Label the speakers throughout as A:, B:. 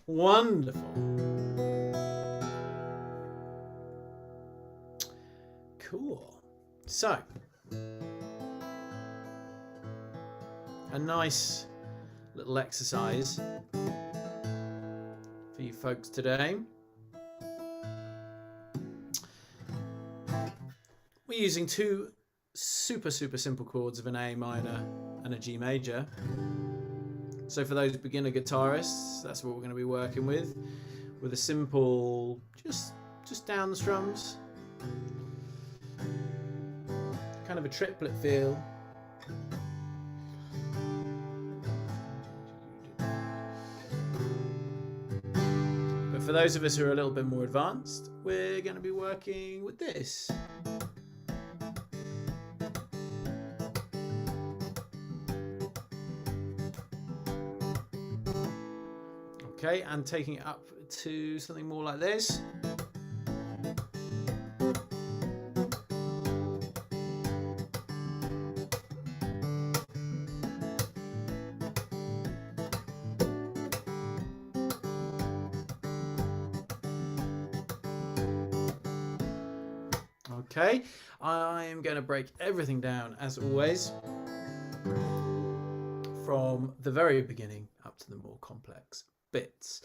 A: Wonderful. Cool. So, a nice little exercise for you folks today. We're using two super simple chords of an A minor and a G major. So for those beginner guitarists, that's what we're going to be working with a simple just down the strums, kind of a triplet feel. But for those of us who are a little bit more advanced, we're going to be working with this. Okay, and taking it up to something more like this. Okay, I am going to break everything down as always from the very beginning up to the more complex bits.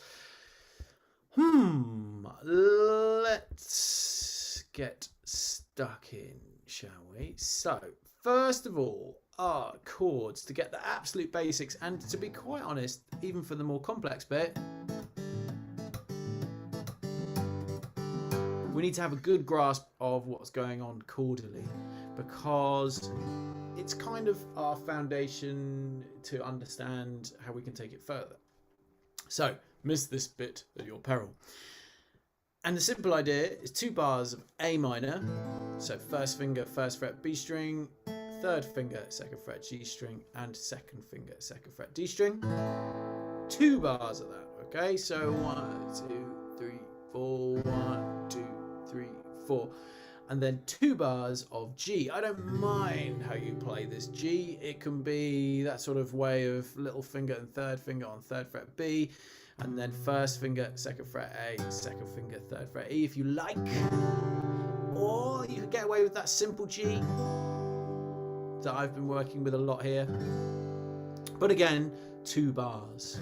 A: Let's get stuck in, shall we? So, first of all, our chords to get the absolute basics, and to be quite honest, even for the more complex bit, we need to have a good grasp of what's going on chordally, because it's kind of our foundation to understand how we can take it further. So, miss this bit at your peril. And the simple idea is 2 bars of A minor, so first finger, 1st fret B string, 3rd finger, 2nd fret G string, and 2nd finger, 2nd fret D string. 2 bars of that, okay? So 1, 2, 3, 4, 1, 2, 3, 4. And then 2 bars of G. I don't mind how you play this G. It can be that sort of way of little finger and 3rd finger on 3rd fret B, and then 1st finger, 2nd fret A, 2nd finger, 3rd fret E if you like. Or you can get away with that simple G that I've been working with a lot here. But again, 2 bars.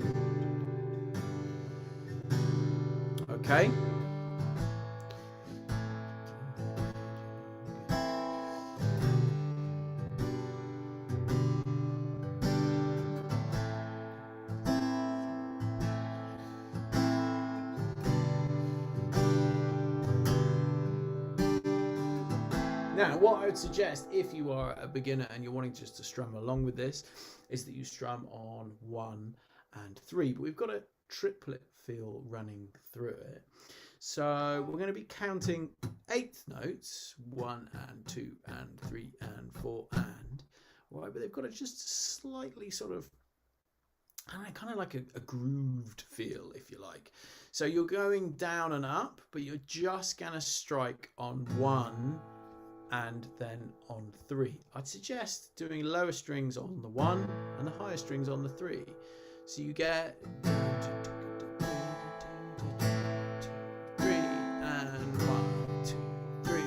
A: Okay. Now, what I would suggest if you are a beginner and you're wanting just to strum along with this is that you strum on 1 and 3, but we've got a triplet feel running through it. So we're going to be counting 8th notes, 1 and 2 and 3 and 4 and, right, but they've got a just slightly sort of kind of like a grooved feel, if you like. So you're going down and up, but you're just going to strike on 1 and then on 3. I'd suggest doing lower strings on the 1 and the higher strings on the 3. So you get 3 and 1, 2, 3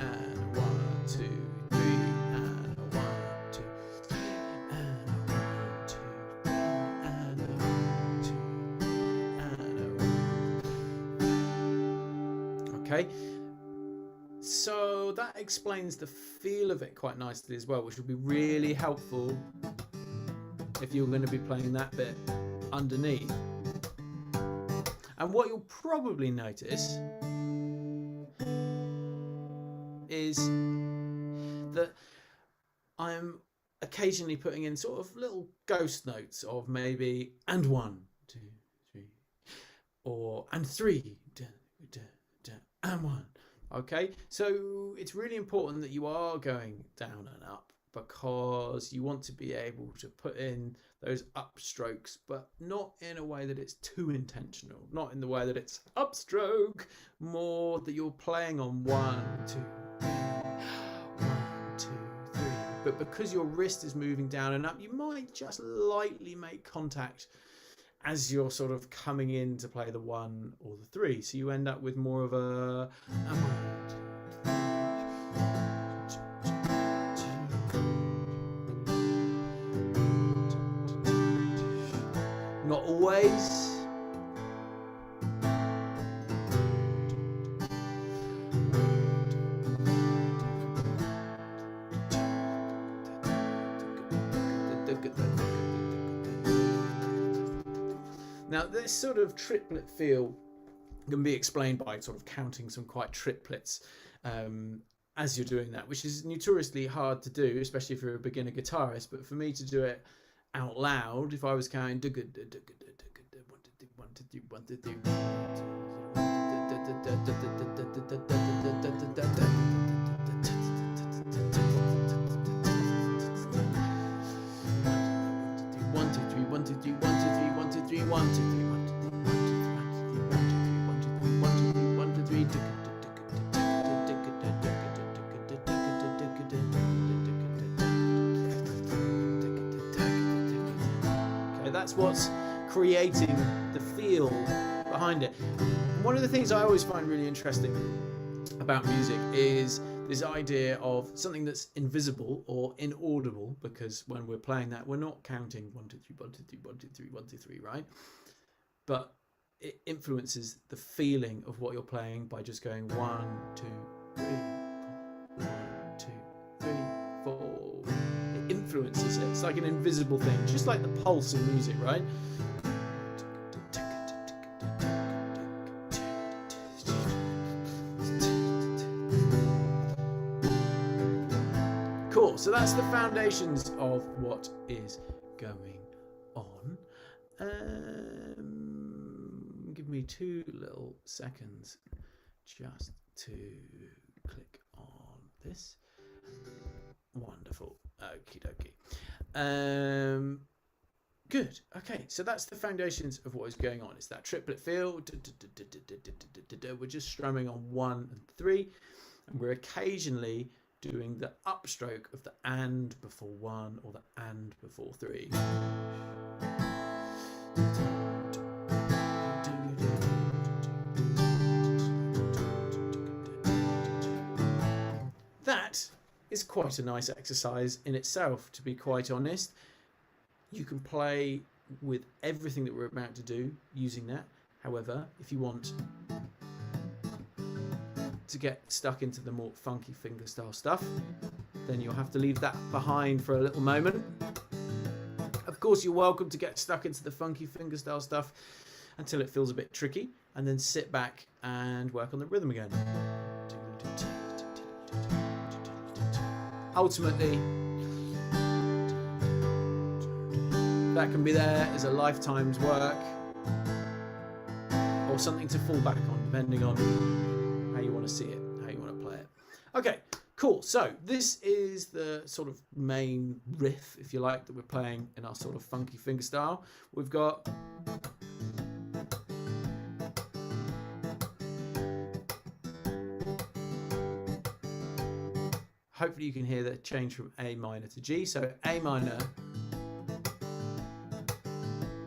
A: and 1, 2, 3 and 1, 2, 3 and 1, 2, 3 and 1, 2 and 1. Okay. So that explains the feel of it quite nicely as well, which will be really helpful if you're going to be playing that bit underneath. And what you'll probably notice is that I'm occasionally putting in sort of little ghost notes of maybe and 1, 2, 3, or and 3, and 1. Okay, so it's really important that you are going down and up, because you want to be able to put in those upstrokes, but not in a way that it's too intentional, not in the way that it's upstroke, more that you're playing on 1, 2, 3, 1, 2, 3. But because your wrist is moving down and up, you might just lightly make contact as you're sort of coming in to play the 1 or the 3. So you end up with more of a not always. Now, this sort of triplet feel can be explained by sort of counting some quite triplets as you're doing that, which is notoriously hard to do, especially if you're a beginner guitarist. But for me to do it out loud, if I was counting 1, 2, 3, 1, 2, 3, that's what's creating the feel behind it. One of the things I always find really interesting about music is this idea of something that's invisible or inaudible, because when we're playing that, we're not counting 1, 2, 3, 1, 2, 3, 1, 2, 3, 1, 2, 3, right? But it influences the feeling of what you're playing by just going 1, 2, 3, 4, 1, 2, 3, 4. It influences it. It's like an invisible thing, just like the pulse in music, right? Cool. So that's the foundations of what is going on. Give me 2 little seconds just to click on this. Wonderful. Okie dokie. Good. Okay, so that's the foundations of what is going on. It's that triplet feel. We're just strumming on 1 and 3, and we're occasionally doing the upstroke of the and before 1 or the and before 3. That is quite a nice exercise in itself, to be quite honest. You can play with everything that we're about to do using that. However, if you want to get stuck into the more funky fingerstyle stuff, then you'll have to leave that behind for a little moment. Of course, you're welcome to get stuck into the funky fingerstyle stuff until it feels a bit tricky, and then sit back and work on the rhythm again. Ultimately, that can be there as a lifetime's work, or something to fall back on, depending on how you want to see it, how you want to play it. Okay, cool. So this is the sort of main riff, if you like, that we're playing in our sort of funky fingerstyle. We've got hopefully you can hear the change from A minor to G. So A minor,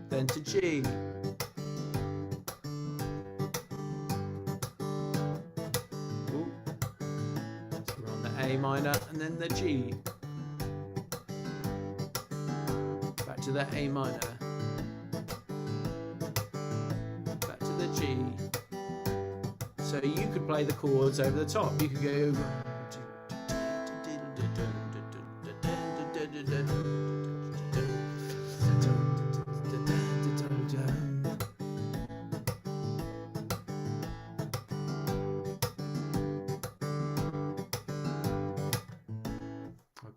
A: then to G. Ooh. So we're on the A minor and then the G. Back to the A minor. Back to the G. So you could play the chords over the top. You could go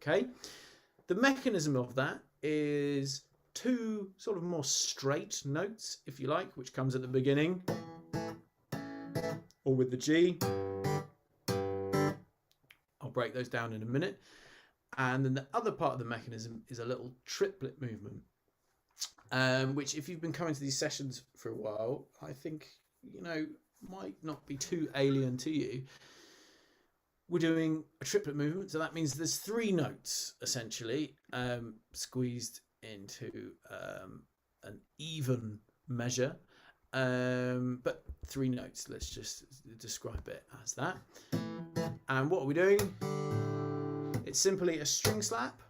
A: okay. The mechanism of that is 2 sort of more straight notes, if you like, which comes at the beginning, or with the G. I'll break those down in a minute. And then the other part of the mechanism is a little triplet movement, which if you've been coming to these sessions for a while, I think, you know, might not be too alien to you. We're doing a triplet movement, so that means there's 3 notes essentially squeezed into an even measure, but 3 notes. Let's just describe it as that. And what are we doing? It's simply a string slap,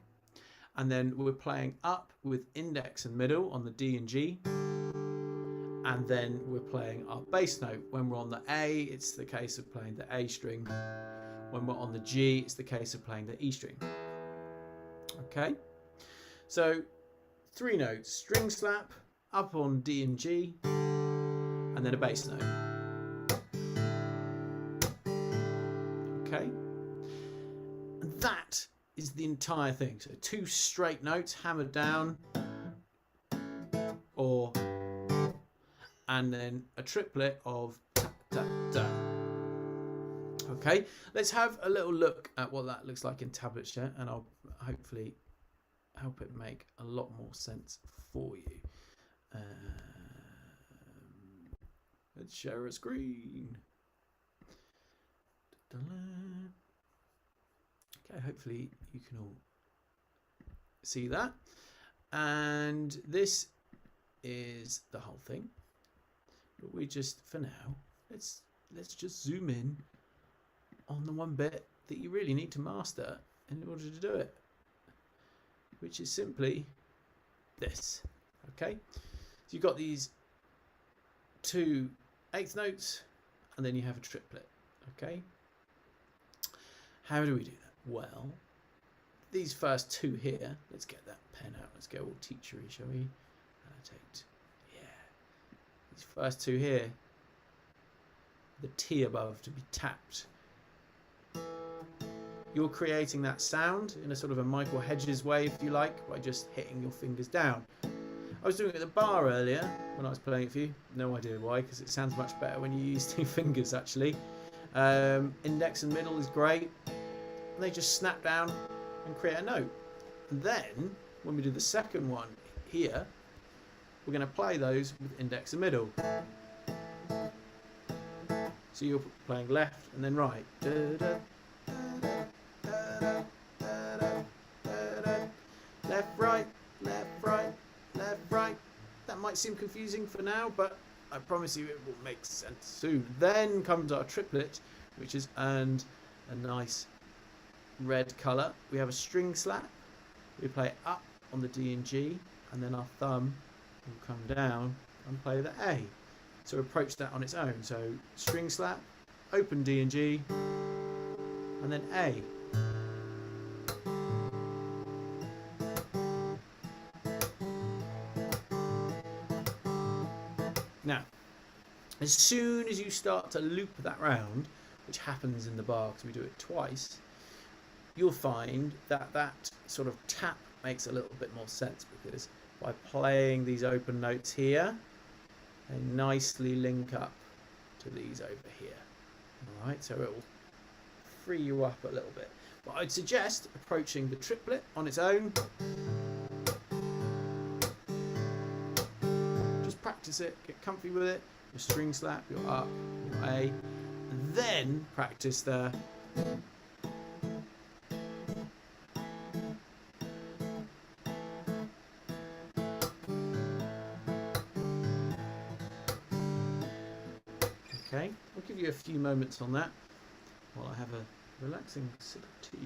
A: and then we're playing up with index and middle on the D and G, and then we're playing our bass note. When we're on the A, it's the case of playing the A string. When we're on the G, it's the case of playing the E string. Okay, so 3 notes: string slap, up on D and G, and then a bass note. Okay, and that is the entire thing. So 2 straight notes hammered down, or, and then a triplet of ta ta ta. Okay, let's have a little look at what that looks like in tablature, and I'll hopefully help it make a lot more sense for you. Let's share a screen. Okay, hopefully you can all see that. And this is the whole thing. But we just, for now, let's just zoom in on the one bit that you really need to master in order to do it, which is simply this. Okay, so you've got these 2 eighth notes, and then you have a triplet. Okay, how do we do that? Well, these first 2 here, let's get that pen out, let's go all teachery, shall we? Annotate. Yeah, these first 2 here, the T above to be tapped. You're creating that sound in a sort of a Michael Hedges way, if you like, by just hitting your fingers down. I was doing it at the bar earlier when I was playing it for you. No idea why, because it sounds much better when you use 2 fingers, actually. Index and middle is great. And they just snap down and create a note. And then, when we do the second one here, we're going to play those with index and middle. So you're playing left and then right. Left, right, left, right, left, right. That might seem confusing for now, but I promise you it will make sense soon. Then comes our triplet, which has earned a nice red colour. We have a string slap. We play up on the D and G, and then our thumb will come down and play the A. So approach that on its own. So string slap, open D and G, and then A. Now, as soon as you start to loop that round, which happens in the bar because we do it twice, you'll find that that sort of tap makes a little bit more sense, because by playing these open notes here, they nicely link up to these over here. All right, so it will free you up a little bit. But I'd suggest approaching the triplet on its own. Just practice it, get comfy with it. Your string slap, your up, your A, and then practice the Okay, I'll give you a few moments on that while I have a relaxing sip of tea.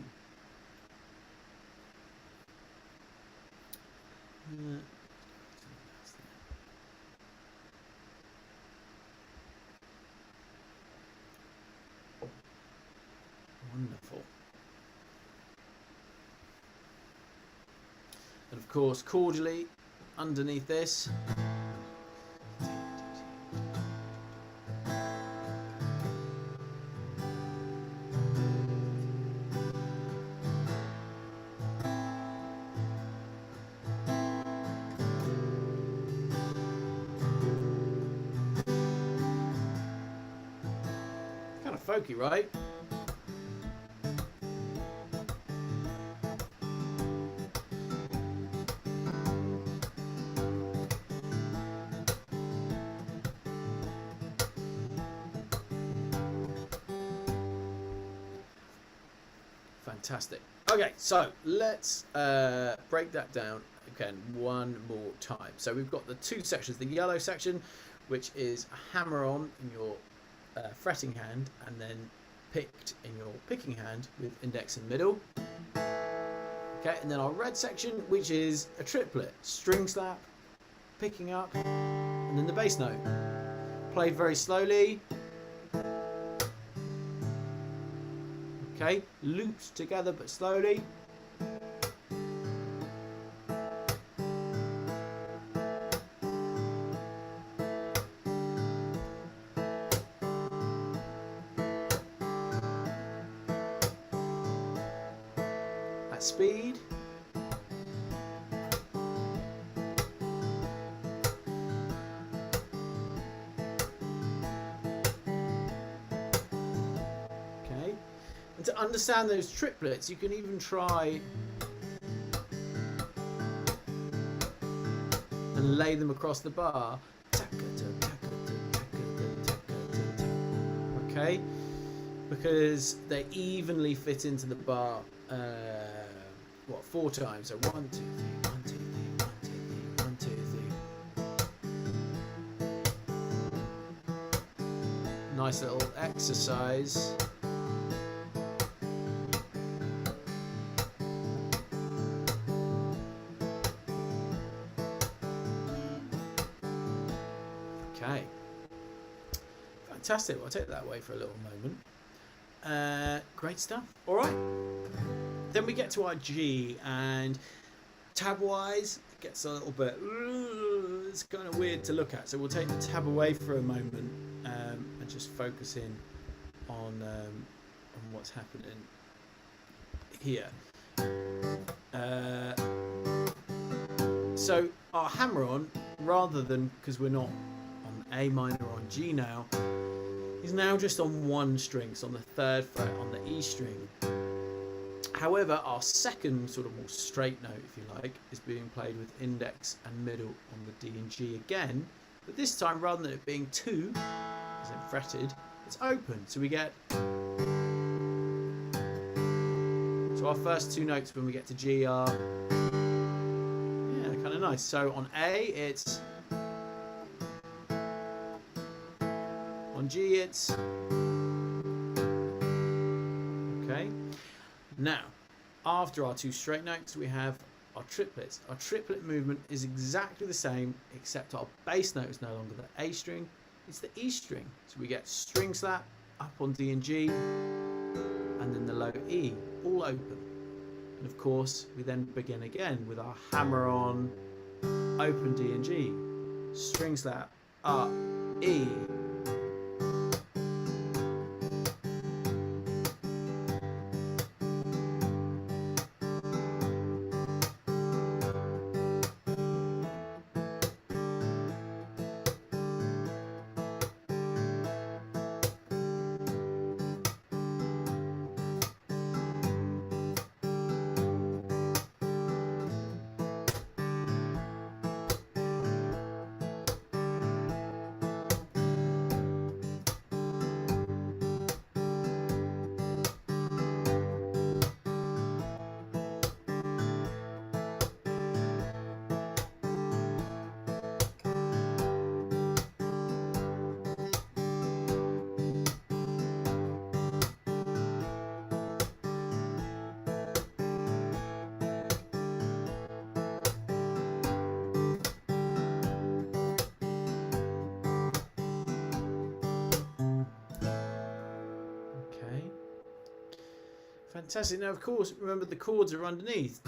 A: Wonderful. And of course, cordially underneath this, kind of folky, right? Fantastic. Okay, so let's break that down again one more time. So we've got the two sections, the yellow section, which is a hammer on in your fretting hand, and then picked in your picking hand with index and middle. Okay, and then our red section, which is a triplet, string slap, picking up, and then the bass note. Played very slowly. Okay, looped together but slowly. At speed. To understand those triplets, you can even try and lay them across the bar. Okay, because they evenly fit into the bar. What, 4 times? So 1, 2, 3, 1, 2, 3, 1, 2, 3, 1, 2, 3. Nice little exercise. Okay, fantastic. I'll take that away for a little moment. Great stuff. All right, then we get to our G, and tab wise it gets a little bit, it's kind of weird to look at, so we'll take the tab away for a moment and just focus in on what's happening here. So our hammer on, rather than, because we're not A minor or on G now, is now just on one string, so on the 3rd fret on the E string. However, our second sort of more straight note, if you like, is being played with index and middle on the D and G again, but this time rather than it being 2, as in fretted, it's open. So we get, so our first 2 notes when we get to G are, yeah, kind of nice. So on A it's, on G it's, okay. Now, after our 2 straight notes, we have our triplets. Our triplet movement is exactly the same, except our bass note is no longer the A string, it's the E string. So we get string slap up on D and G, and then the low E, all open. And of course, we then begin again with our hammer on, open D and G, string slap, up, E. Fantastic. Now, of course, remember the chords are underneath.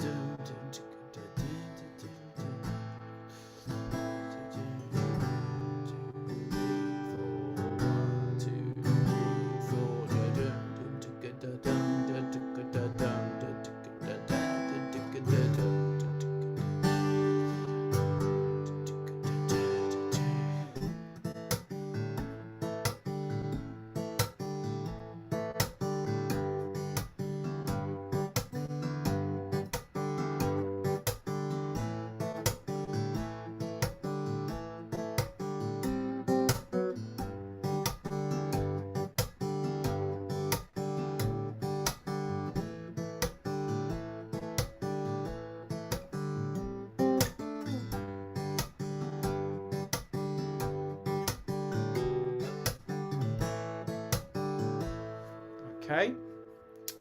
A: Okay.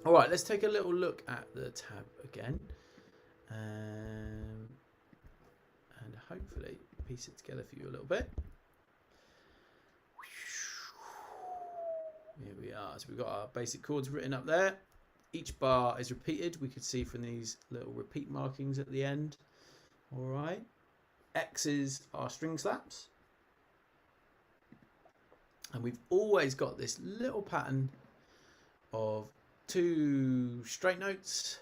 A: All right, let's take a little look at the tab again. And hopefully piece it together for you a little bit. Here we are. So we've got our basic chords written up there. Each bar is repeated. We could see from these little repeat markings at the end. All right. X's are string slaps. And we've always got this little pattern of 2 straight notes.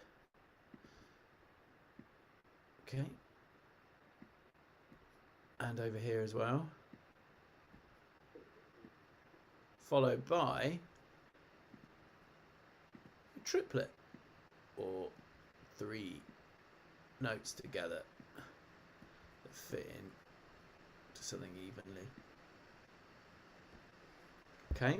A: Okay. And over here as well. Followed by a triplet, or 3 notes together that fit in to something evenly. Okay.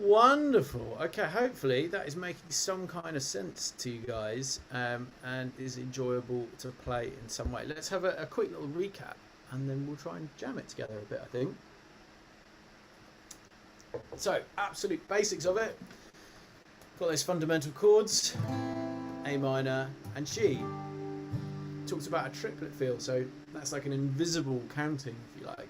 A: Wonderful. Okay, hopefully that is making some kind of sense to you guys, and is enjoyable to play in some way. Let's have a quick little recap, and then we'll try and jam it together a bit, I think. So, absolute basics of it. Got those fundamental chords, A minor and G. Talks about a triplet feel, so that's like an invisible counting, if you like.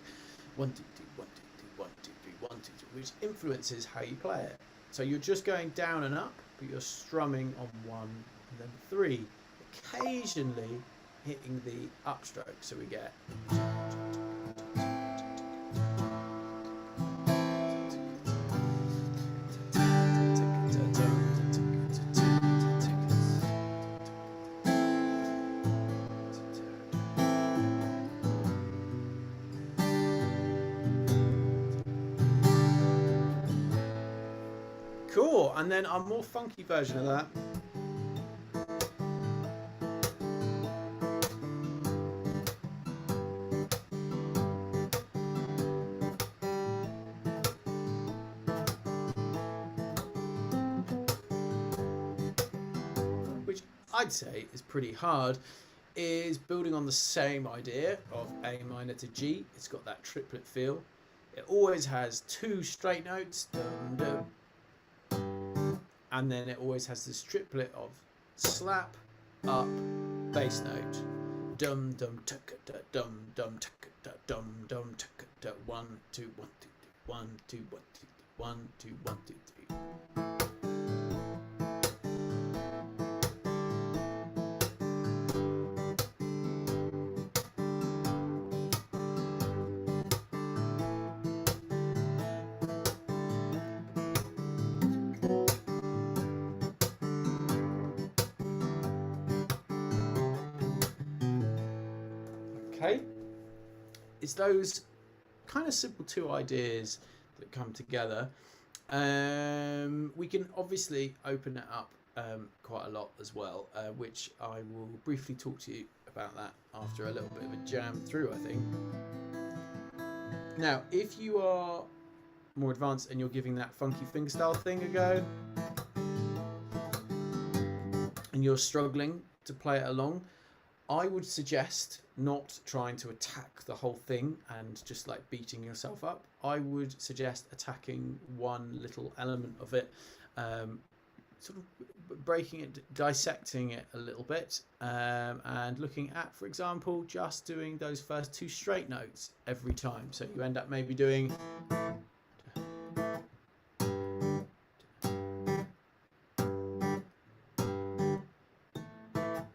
A: 1, 2, 3, 1, 2, 3, 1, 2, 3, 1, 2, 3, which influences how you play it. So you're just going down and up, but you're strumming on 1 and then 3, occasionally hitting the upstroke. So we get. Cool, and then a more funky version of that. Which I'd say is pretty hard, is building on the same idea of A minor to G. It's got that triplet feel. It always has 2 straight notes, dum, dum, and then it always has this triplet of slap, up, bass note, dum dum tuck da dum dum tuck da dum dum tuck da 1 2 1 2 3 1 2 1 2 3 1 2 1 2 3. Okay, it's those kind of simple 2 ideas that come together. We can obviously open it up quite a lot as well, which I will briefly talk to you about that after a little bit of a jam through, I think. Now, if you are more advanced and you're giving that funky fingerstyle thing a go, and you're struggling to play it along, I would suggest not trying to attack the whole thing and just like beating yourself up. I would suggest attacking one little element of it, sort of breaking it, dissecting it a little bit, and looking at, for example, just doing those first 2 straight notes every time. So you end up maybe doing...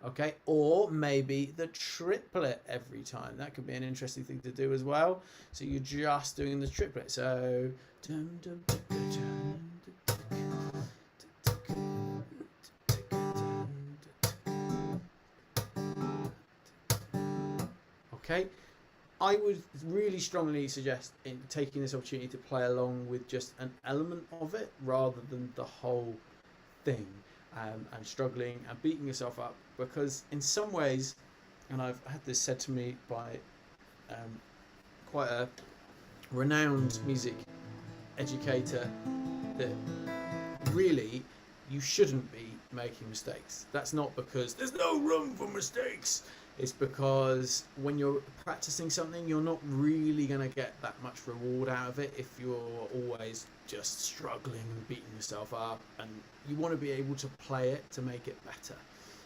A: Okay, or maybe the triplet every time. That could be an interesting thing to do as well. So you're just doing the triplet. So... Okay, I would really strongly suggest in taking this opportunity to play along with just an element of it rather than the whole thing, and struggling and beating yourself up, because in some ways, and I've had this said to me by quite a renowned music educator, that really you shouldn't be making mistakes. That's not because there's no room for mistakes. It's because when you're practicing something, you're not really going to get that much reward out of it if you're always just struggling and beating yourself up, and you want to be able to play it to make it better.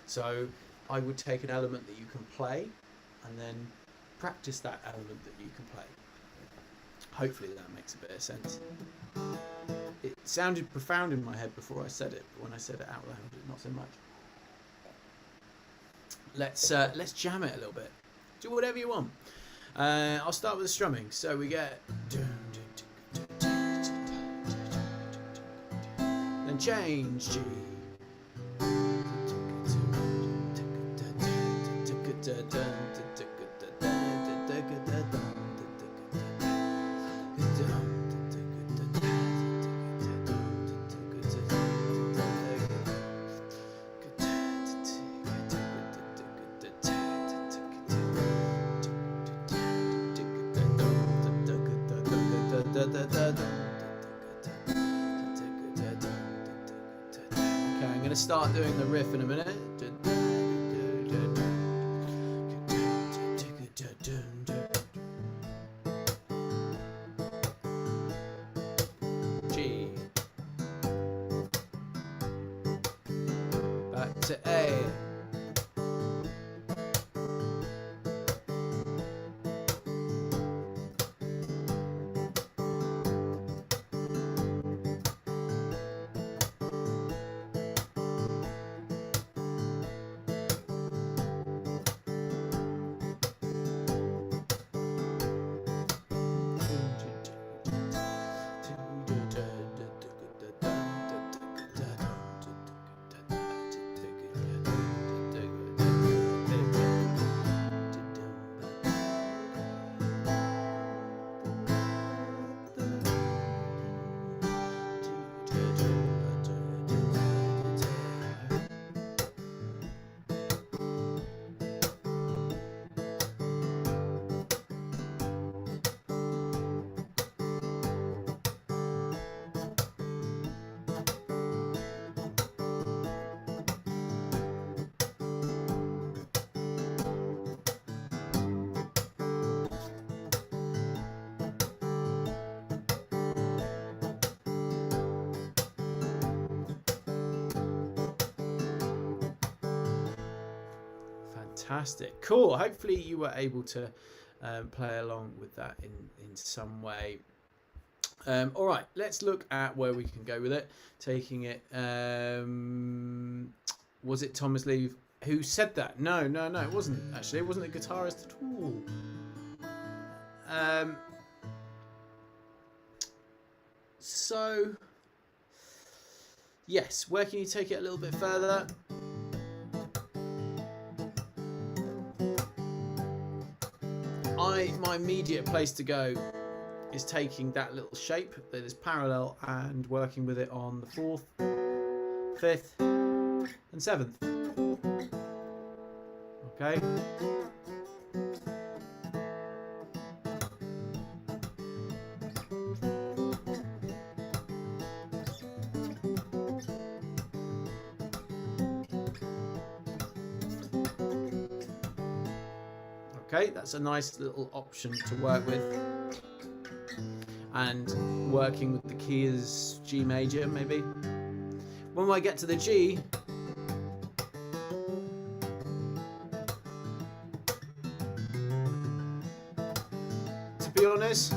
A: So I would take an element that you can play and then practice that element that you can play. Hopefully that makes a bit of sense. It sounded profound in my head before I said it, but when I said it out loud, not so much. Let's jam it a little bit. Do whatever you want. I'll start with the strumming. So we get, then change G, Okay, I'm going to start doing the riff in a minute. G, back to A, Fantastic. Cool. Hopefully you were able to play along with that in some way. All right, let's look at where we can go with it. Taking it, was it Thomas Lee who said that? No, it wasn't actually. It wasn't a guitarist at all. So, yes, where can you take it a little bit further? My immediate place to go is taking that little shape that is parallel and working with it on the 4th, 5th and 7th. Okay. Okay, that's a nice little option to work with. And working with the key as G major, maybe. When I get to the G, to be honest,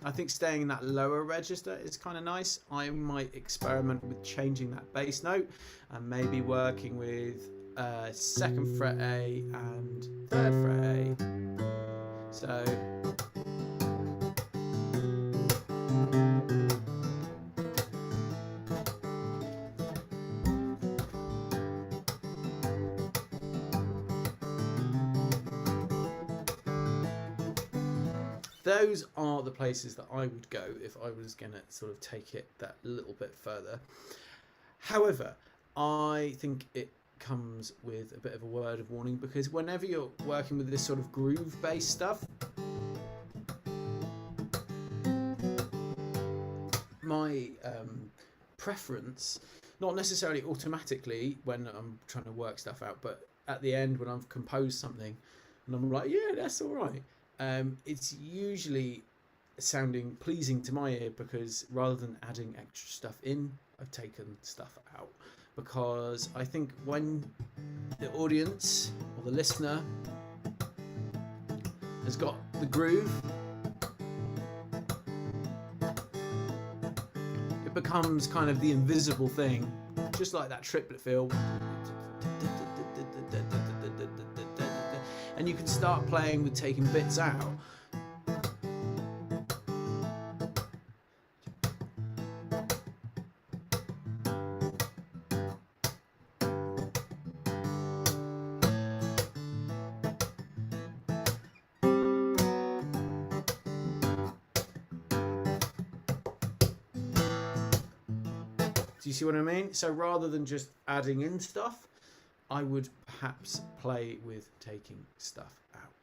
A: I think staying in that lower register is kind of nice. I might experiment with changing that bass note and maybe working with 2nd fret A and 3rd fret A. So those are the places that I would go if I was going to sort of take it that little bit further. However, I think it comes with a bit of a word of warning, because whenever you're working with this sort of groove-based stuff, my preference, not necessarily automatically when I'm trying to work stuff out, but at the end when I've composed something and I'm like, yeah, that's all right. It's usually sounding pleasing to my ear, because rather than adding extra stuff in, I've taken stuff out. Because I think when the audience or the listener has got the groove, it becomes kind of the invisible thing, just like that triplet feel. And you can start playing with taking bits out. Do you see what I mean? So rather than just adding in stuff, I would perhaps play with taking stuff out.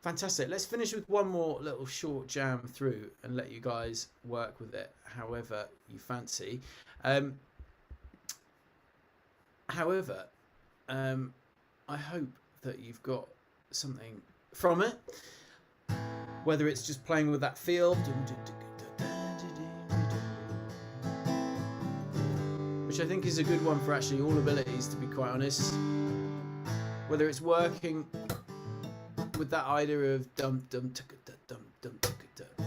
A: Fantastic. Let's finish with one more little short jam through and let you guys work with it however you fancy. However, I hope that you've got something from it, whether it's just playing with that feel, which I think is a good one for actually all abilities, to be quite honest. Whether it's working with that idea of dum dum ticka dum dum ticka dum,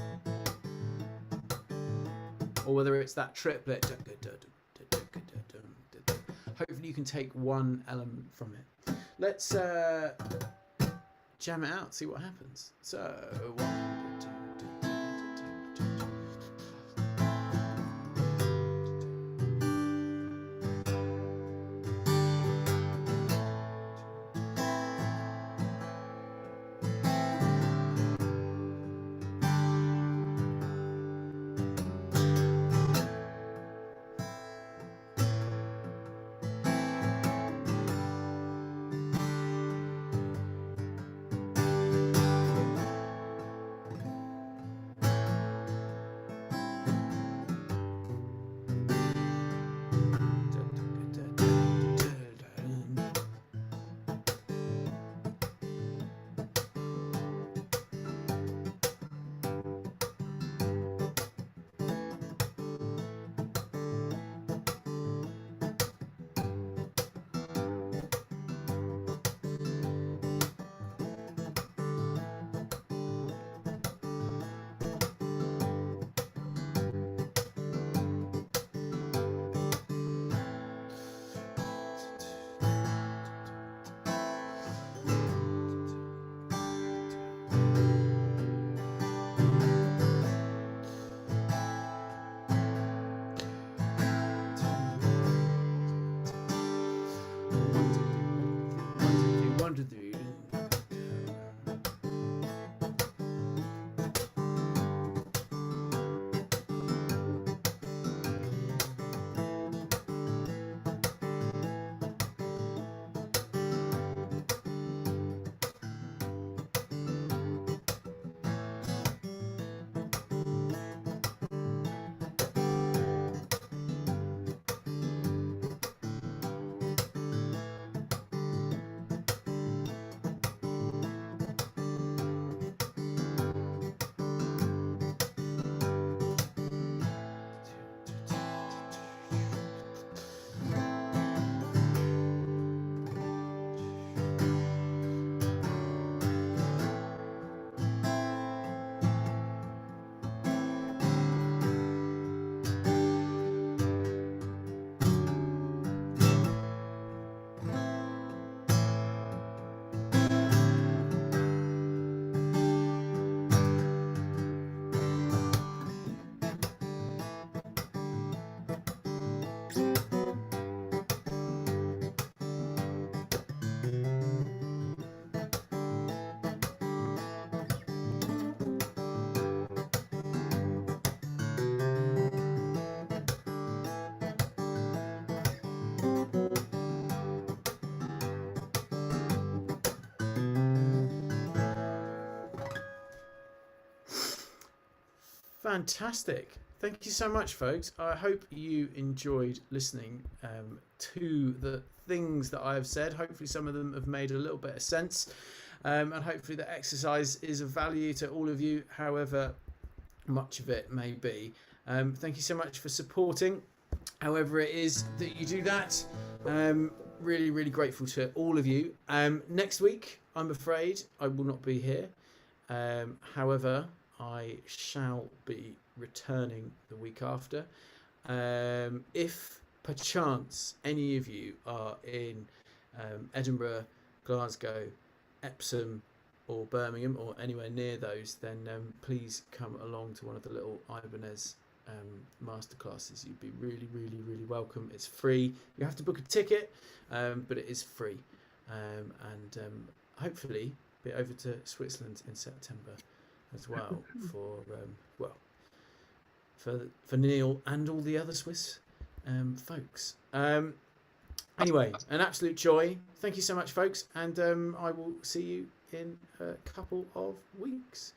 A: or whether it's that triplet. Hopefully you can take one element from it. Let's jam it out, see what happens. So 1, 2, 3. Fantastic. Thank you so much, folks. I hope you enjoyed listening to the things that I have said. Hopefully some of them have made a little bit of sense. And hopefully the exercise is of value to all of you, however much of it may be. Thank you so much for supporting, however it is that you do that. Really, really grateful to all of you. Next week, I'm afraid I will not be here. However, I shall be returning the week after. If perchance any of you are in Edinburgh, Glasgow, Epsom or Birmingham or anywhere near those, then please come along to one of the little Ibanez masterclasses. You'd be really, really, really welcome. It's free. You have to book a ticket, but it is free. And hopefully be over to Switzerland in September as well for Neil and all the other Swiss folks. Anyway, an absolute joy. Thank you so much, folks, and I will see you in a couple of weeks.